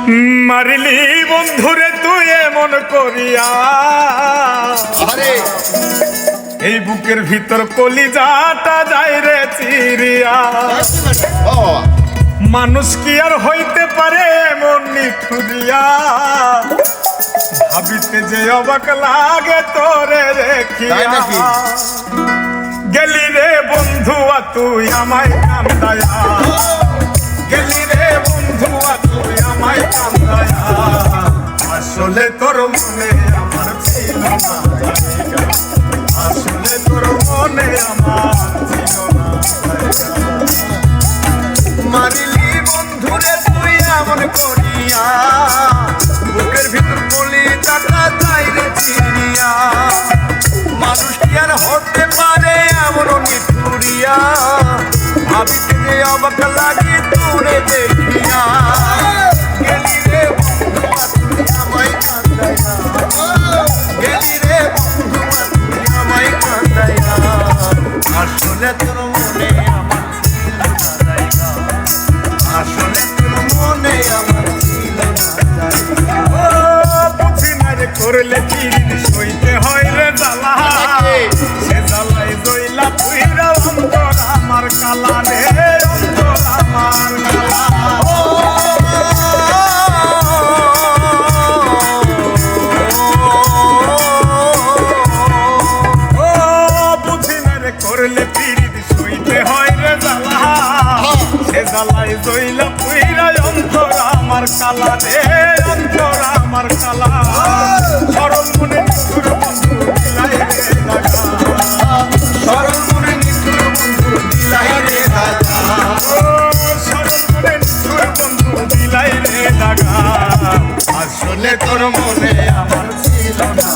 মারিলি বন্ধুরে তুই এমন করিয়া, এই বুকের ভিতর কলিজাটা যায় রে চিরিয়া। মানুষ কি আর হইতে পারে এমন নিঠুরিয়া, ভাবিতে যে অবাক লাগে তোরে দেখিয়া। গেলি রে বন্ধুয়া তুই আমায় কান্দায়া, গেলি রে বন্ধুয়া তুই আমায় কান্দায়া। আসলে তোর মনে আমার ছিল না, আসলে তোর মনে আমার ছিল না। মারিলি বন্ধুরে তুই এমন করিয়া, বুকের ভিতর কলিজাটা যায় রে চিরিয়া। মানুষ কি আর হতে পারে এমন নিঠুরিয়া, ভাবিতে যে অবাক লাগে তোরে দেখিয়া। গেলি রে বন্ধুয়া তুই আমায় কান্দায়া, গেলি রে বন্ধুয়া তুই আমায় কান্দায়া। আসলে তোর মনে আমার ছিল না জায়গা, আসলে তোর মনে আমার ছিল না জায়গা। বুঝি না রে করলে কি সইতে হয় রে জ্বালা, সে জ্বালাই জইলা পুইরা অন্তর আমার কালা রে, অন্তর আমার কালা। ও বুঝি না রে করলে পীড়িত সইতে হয় রে জ্বালা, সে জ্বালাই জইলা পুইরা অন্তর আমার কালা রে, অন্তর আমার কালা। সরল মনে নিষ্ঠুর বন্ধু দিলাই রে দাগা, সরল মনে নিষ্ঠুর বন্ধু দিলাই রে দাগা। সরল মনে নিষ্ঠুর বন্ধু দিলাই রে দাগা। আসলে তোর মনে আমার ছিল না,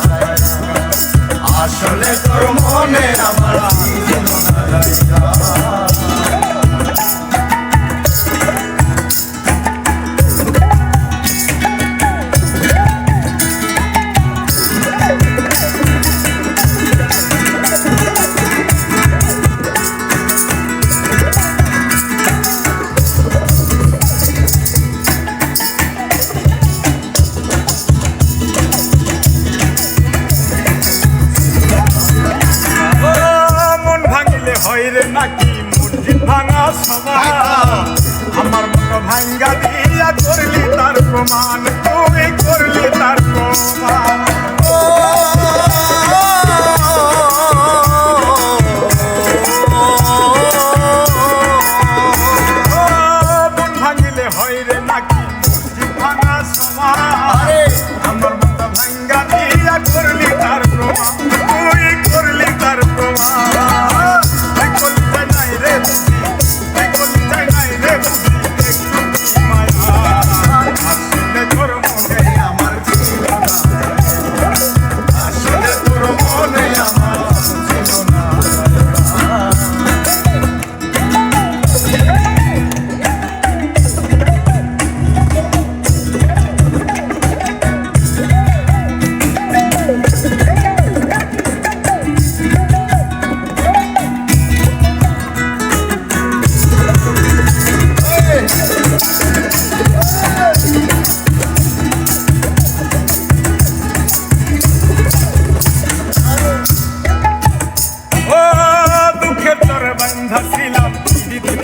আসলে তোর মনে আমার ছিল না। হইরে নাকি মুরগি ভাঙা সমান, আমার মতো ভাঙ্গা দিয়া করলি তার প্রমাণ, তুই করলি তার প্রমাণ। মন ভাঙিলে হইরে নাকি মুরগি ভাঙা সমান, আমার মতো ভাঙ্গা দিয়া করলি তার প্রমাণ, তুই করলি তার প্রমাণ।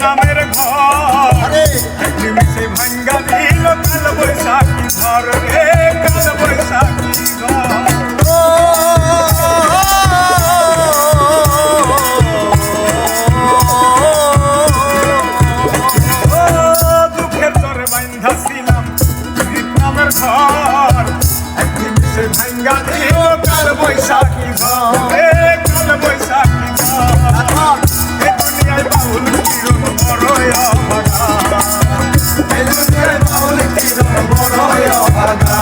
নামের ঘর নিমিষে ভাঙ্গা দিল কাল বৈশাখী ঘর রে, কাল বৈশাখী ঘর। দুঃখের তোর বান্ধা ছিলাম নামের ঘর, নিমিষে ভাঙ্গা দিল কাল বৈশাখী ঘর রে, কাল বৈশাখী ঘর। এ দুনিয়ায় বাউল কিরণ বড় অভাগা, এ দুনিয়ায় বাউল কিরণ বড় অভাগা।